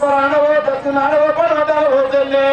ఉత్తరానవో దక్షిణానవో పడవటావో చెల్లె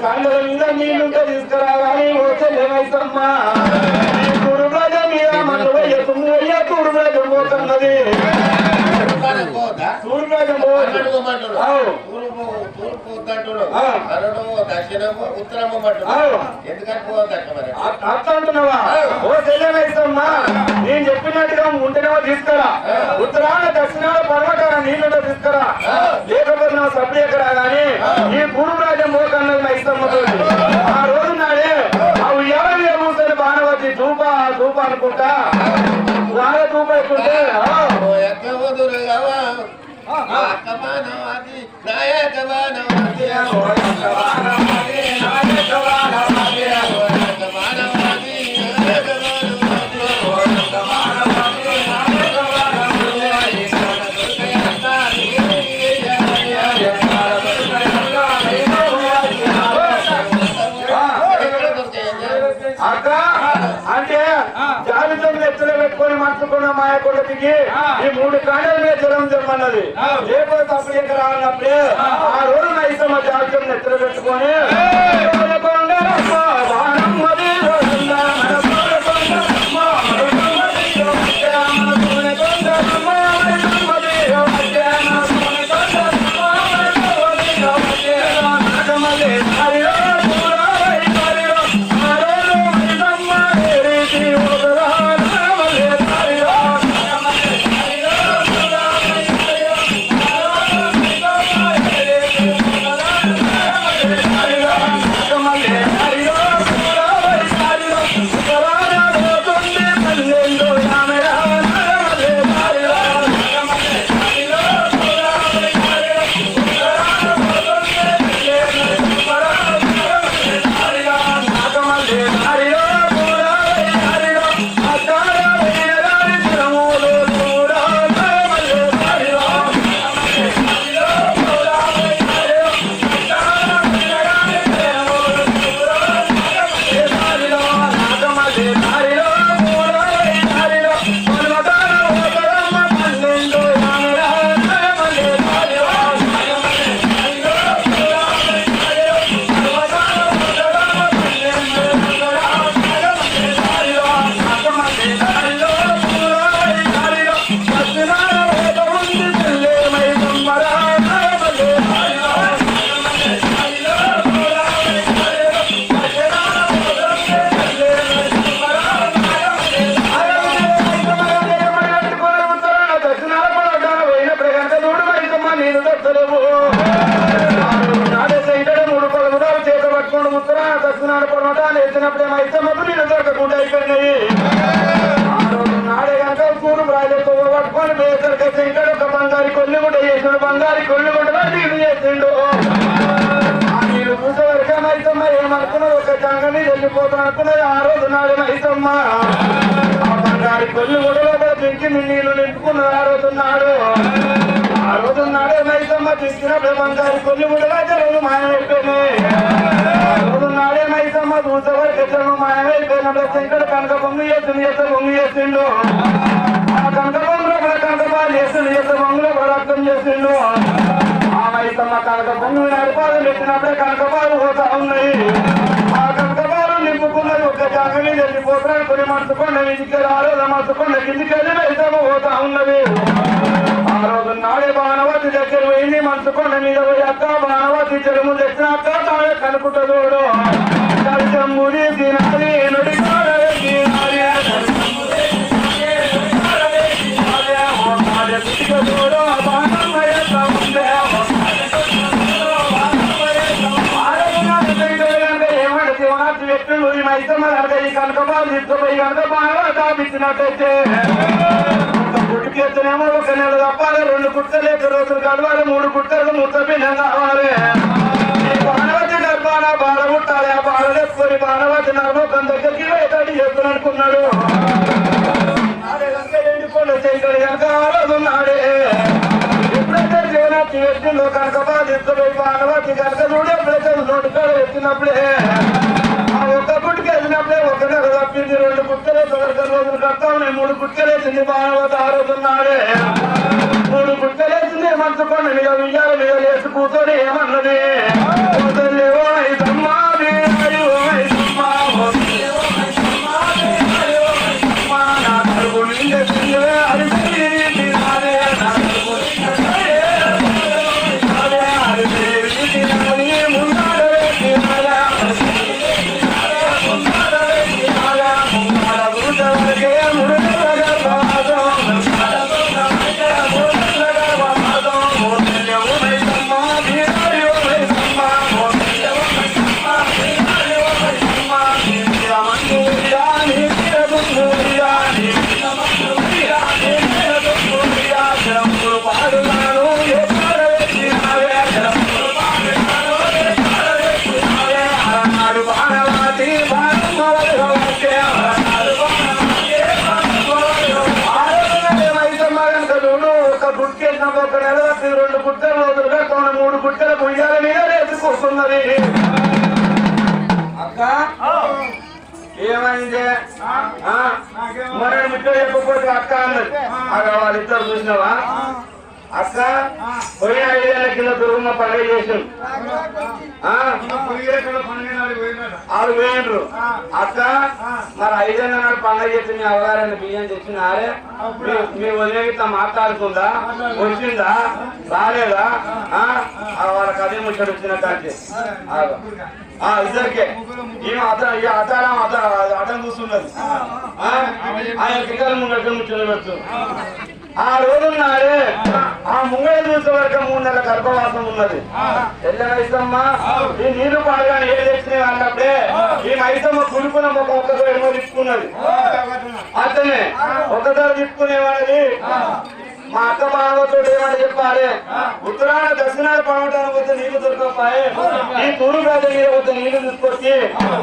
కాళ్ళ మీద నీళ్ళుంటే తీసుకురాగాని ఓ చెల్లె మైసమ్మ తూరు రాజ మీద మన్ను వయ్య తుమ్ము వయ్య తూరు రాజం పోతున్నది తూరు రాజం దక్షిణము ఉత్తరము అట్లా అంటున్నావా ఓ చెల్లె మైసమ్మ నేను చెప్పినట్టుగా ఉంటేనేమో తీసుకురా ఉత్తరాన దక్షిణాల పర్వటాల నీళ్ళలో తీసుకురా లేకపోతే నా సభ్యులు ఎక్కడా గాని ఈ పూర్వ రాజ్యం పోకన్నది మైసమ్మతో ఆ రోజు నాడే అవి ఎవరి మూసని బాణవతి ధూప ధూప అనుకుంటా బాగా ధూప ఎక్కుంటే పెట్టుకొని మర్చుకున్న మాయకొండ దిగి ఈ 3 కాండల మీద జలం జమ్మన్నది లేకపోతే అప్పుడు ఎక్కడ రానప్పుడే ఆ రోజు మైసమ్మ జాగ్రత్త నెత్తలు పెట్టుకొని దక్షిణాడు పర్వటాలు ఎత్తినప్పుడే మైసమ్మకు నేను దొరకకుండా అయిపోయినాయి ఆ రోజు నాడే కనుక కూరు రాజుతో పట్టుకొని బేసరికి ఇంకా ఒక బంగారి కొల్లి కూడా చేసిండు బంగారి కొల్లి కూడా నీళ్లు చేసిండు ఆ నీళ్లు చూసే వరకే మైసమ్మ ఏమనుకున్నది ఒక జంగని వెళ్ళిపోతాను అనుకున్నది ఆ రోజు నాడే మైసమ్మ ఆ బంగారి కొల్లి కూడా పెంచి నీళ్లు నింపుకున్నది ఆ రోజు నాడే మైసమ్మ తీసుకున్నప్పుడే బంగారి కొల్లి కూడా జరుగు మాయమైపోయినాయి నాడే మైసమ్మ దూసవరకు మాయమైపోయినప్పుడు శంకడు కనక బొంగు చేసిండు చేత బొంగు చేసిండు ఆ కనక బొంగులో కూడా కనకపాలు చేసిండు చేత బొంగులో కూడా అర్థం చేసిండు ఆ మైసమ్మ కనక బొంగు నడిపాలు పెట్టినప్పుడే కనకపాలు పోతా ఉన్నాయి ఆ కనకపాలు నింపుకున్నది ఒక జాగని వెళ్ళిపోతున్నాడు కొన్ని మనసుకొండ ఇంటికి రాలేదు మనసుకొండ కిందికెళ్ళి మైసమ్మ పోతా ఉన్నది ఆ రోజు నాడే బాణవతి దగ్గర పోయింది మనసుకొండ మీద పోయి అక్క బాణవతి చెరుము తెచ్చిన అక్క తానే కనుకుంటాడు కలిసమ్ముడి తినాలి నుడి ఏమంటే శివనాథి వ్యక్తులు ఈ మైసమ్మ కనుక ఈ కనకపాలు తీసుకుపోయి కనుక బాగా తాపించినట్టయితే గుడికేస్తేనేమో ఒక నెల తప్పాలి 2 కుట్టలు 2 రోజులు కలవాలి 3 కుట్టలు ముద్ద పిండం కావాలి బాణవతి గర్భాన బాధ పుట్టాలి ఆ బాధ తెచ్చుకొని బాణవతి నర్మకం దగ్గరికి వేటాడి చేస్తుని అనుకున్నాడు నాడే కనుక ఎండిపోయిన చేయగలి కనుక ఆరోజున్నాడే ఎప్పుడైతే జీవనాథి వ్యక్తుల్లో కనుక బాధ తీసుకుపోయి బాణవతి కనుక చూడు ఎప్పుడైతే నోటికాడ ఎత్తినప్పుడే ఆ ఒక్క గుడికి వెళ్ళినప్పుడే ఒక నెల తప్పింది 2 కుట్టలు 2 రోజులు కడతాం 3 కుట్టలేసింది బాణవతి ఆరోజున్నాడే 3 కుట్టలేసింది చూసి మంచుకొని మీద ఉయ్యాల మీద లేచి కూర్చొని ఏమన్నది వదలేవో ఐదమ్మా నా కడుపు నిండే ఒక నెల 2 గుట్టలు వదులుగా 3 గుట్టల ఉయ్యాల మీద వేసుకుంటున్నది. అక్క ఏమైంది మరి ముట్ట చెప్పకపోతే అక్క అన్నది. వాళ్ళిద్దరు చూసినావా అక్క పోయిన 5 ఏళ్ల కింద దుర్గమ్మ పండుగ చేసాడు వాళ్ళు పోయినరు అక్క మరి 5 ఏళ్ళ నాడు పండుగ చేసి మీ అవగారని బియ్యం తెచ్చినారే మీ వదిలేగిత మాట్లాడుతుందా వచ్చిందా రాలేదా వాళ్ళకి అదే ముచ్చట వచ్చిన కాంటే ఇద్దరికే ఈమె అతను చూస్తున్నది ఆయన పిల్లల ముందు ముచ్చట పెడుతుంది. ఆ రోజు నాడే ఆ ముంగళ చూసే వరకు 3 నెలల గర్భవాసం ఉన్నది. ఎల్ల మైసమ్మ ఈ నీళ్లు పాడగానే ఏం తెచ్చినాయి అన్నప్పుడే ఈ మైసమ్మ కులుపున ముఖం ఒక్కసారి ఏమో తిప్పుకున్నది. అతనే ఒకసారి తిప్పుకునేవాడిది. మా అక్క బావతో ఏమంటే చెప్పాలి ఉత్తరాన దక్షిణాలు పడవటానికి వస్తే నీళ్లు దొరకపాయి ఈ తూరు గడ్డ మీద వస్తే నీళ్లు తీసుకొచ్చి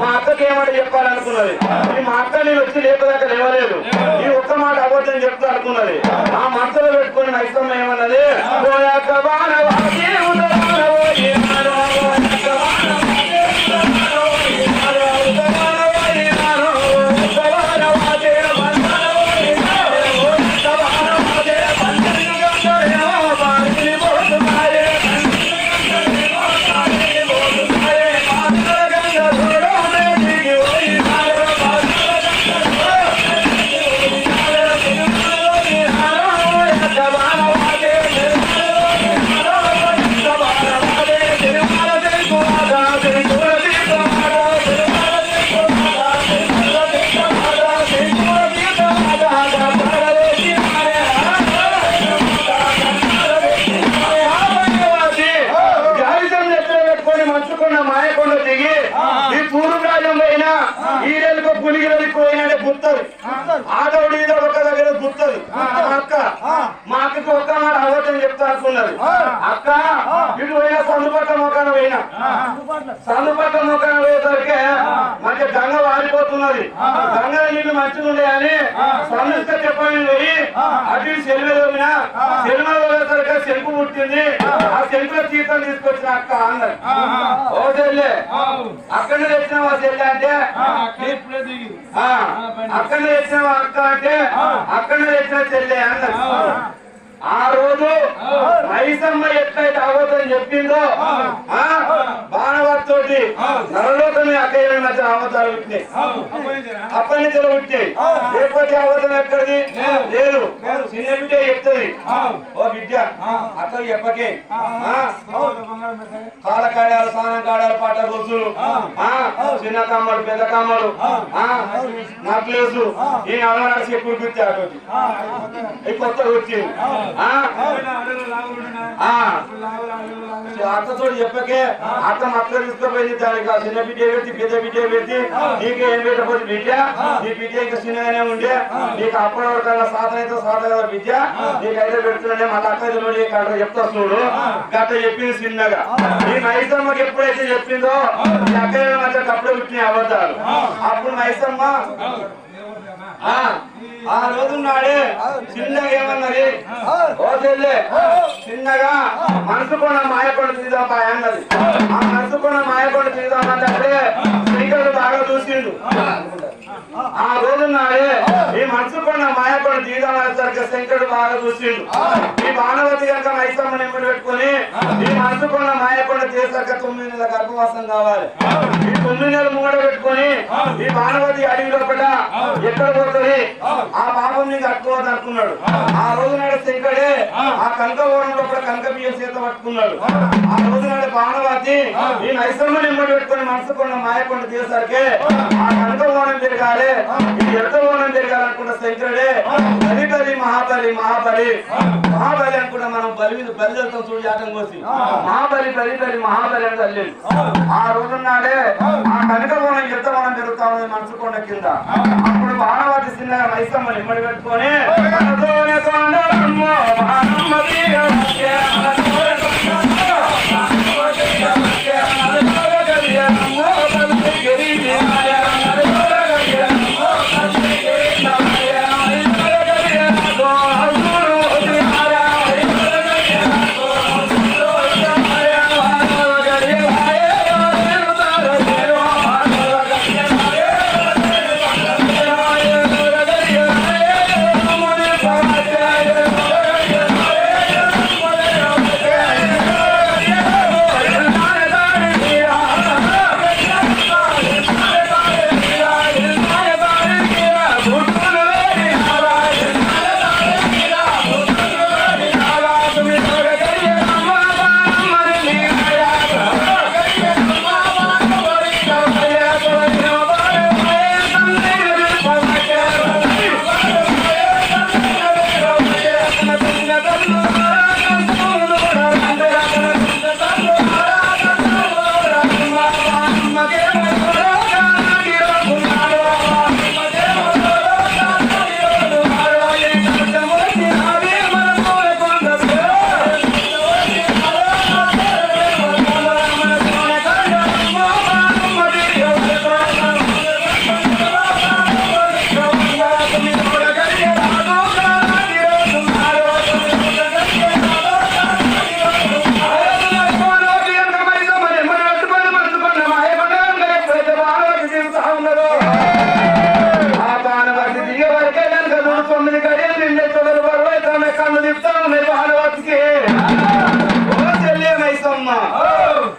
మా అక్కకి ఏమంటే చెప్పాలనుకున్నది. ఈ మా అక్క నేను వచ్చి లేపదాకా లేవలేదు. ఈ ఒక్క మాట అబద్ధం చెప్తా అనుకున్నది. ఆ మనసులో పెట్టుకుని మైసమ్మ ఏమన్నది మాయకొండ దిగి ఈ తూరు రాజ్యం పోయినా ఈడెలకు పులిగిలకు పోయినాడే గుర్తది ఆదవుడు ఈదో ఒక దగ్గర గుర్తది. మా అక్కకి ఒక్క మాట అవతం చెప్తా అనుకున్నది. అక్క ఇటు పోయినా సందుపట్ల మొక్కన పోయినా సందుపట్ల మొక్కన పోయేసరికి మంచి గంగ వారిపోతున్నది. గంగ నీళ్లు మంచిగా ఉండే అని సందుస్తే చెప్పని పోయి అటు సెల్వ పోయినా సెల్వ పోయేసరికి శంకు పుట్టింది. ఆ శంకుల తీర్థం తీసుకొచ్చిన అక్క అన్నది. ఓ చెల్లె అక్కడనే తెచ్చినావా చెల్లె అంటే అక్కడనే తెచ్చినావా అక్క అంటే అక్కడనే తెచ్చిన చెల్లె అన్నది. ఆ రోజు మైసమ్మ ఎట్లయితే అవతని చెప్పిందో బాణవతోటి నరలోకమే అక్కయ్య మధ్య అవతాలు పుట్టినాయి. అప్పటి నుంచి పుట్టినాయి. లేకపోతే అవతం ఎక్కడిది లేదు. చిన్న బిడ్డ చెప్తుంది ఓ బిడ్డ అక్క చెప్పకే కాలకాడాలు స్నానం కాడాలు పాట రోజులు చిన్న కమ్మలు పెద్ద కమ్మలు నక్లేసు ఈ నవనాడు చెప్పుడు గుర్తి అటువంటి ఈ కొత్తగా వచ్చింది. అక్కతో చెప్పకే అక్క మక్క తీసుకుపోయింది. దానికి చిన్న బిడ్డ పెట్టి పెద్ద బిడ్డ పెట్టి నీకు ఏం పెట్టకపోతే బిడ్డ నీ బిడ్డ ఇంకా చిన్నగానే ఉండే నీకు అప్పటి వరకల్లా సాధన అయితే సాధన కదా బిడ్డ నీకైతే పెడుతున్నానే మళ్ళీ అక్క అక్కడ చెప్తా చూడు గట్ట చెప్పింది చిన్నగా. ఈ మైసమ్మకి ఎప్పుడైతే చెప్పిందో ఈ అక్క మధ్య కప్పుడే పుట్టినాయి అబద్ధాలు. అప్పుడు మైసమ్మ ఆ రోజు నాడే చిన్నగా ఏమన్నది ఓ చెల్లె చిన్నగా మనసుకున్న మాయకొండ తీద్దాం అన్నది. ఆ మనసుకున్న మాయకొండ తీద్దామంటే శ్రీకరుడు బాగా చూసిండు. ఆ రోజు నాడే ఈ మనసుకున్న మాయపడి జీవితం శంకరుడు బాగా చూసిండు. ఈ బాణవతి కనుక మైసమ్మని ఎంబడి పెట్టుకుని ఈ మనసుకున్న మాయపడి చేసాక 9 నెలల గర్భవాసం కావాలి. ఈ 9 నెలలు ముంగడ పెట్టుకుని ఈ బాణవతి అడవి లోపల ఎక్కడ పోతుంది ఆ పాపం నీకు కట్టుకోవద్దు అనుకున్నాడు. ఆ రోజు నాడు శంకరుడే ఆ కనక ఓరం లోపల కనక బియ్యం చేత పట్టుకున్నాడు. ఆ రోజు నాడు బాణవతి ఈ మైసమ్మని ఎంబడి పెట్టుకుని మనసుకున్న మాయపడి చేసరికి ఆ కనక ఓనం తిరగాలి, ఇది ఎడత ఓనం తిరగాలనుకున్న శంకరుడే బలి బలి మహాబలి మహాబలి మహాబలి అనుకున్న మనం బలి మీద బలి వెళ్తాం చూడు జాతం కోసి మహాబలి బలి బలి మహాబలి అని తల్లి. ఆ రోజు నాడే ఆ కనక ఓనం ఎడత ఓనం తిరుగుతా ఉంది మనసుకొండ కింద. అప్పుడు బాణవతి చిన్నగా మైసమ్మని ఎంబడి పెట్టుకొని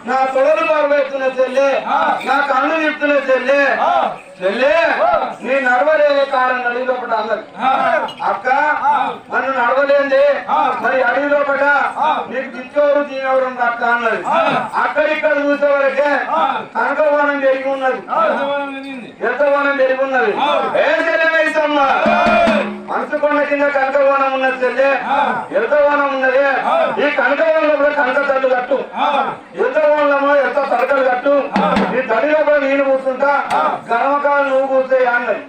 నా తొడలు బాగుతున్న చెల్లె, నా కళ్ళు చెప్తున్న చెల్లె, చెల్లె నీ నడవలేని కారణం అడవి లోపల అన్నది. అక్క నన్ను నడవలేంది మరి అడవి లోపల నీకు దిక్కెవరు దీనెవరు అక్క అన్నది. అక్కడిక్కడ చూసే వరకే కనకవనం పెరిగి ఉన్నది, ఎంతవనం పెరిగి ఉన్నది. ఏ చెల్లె మైసమ్మ మనసుకొండ కింద కనకవనం ఉన్నది చెల్లె, ఎంతవనం ఉన్నది. ఈ కనకవనంలో కూడా కనక తల్లు కట్టు, ఎంత వనంలో ఎంత తరకలు కట్టు, ఈ తల్లిలో కూడా నేను కూర్చుంటా గర్వకాలు నువ్వు కూర్చోయి అన్నది.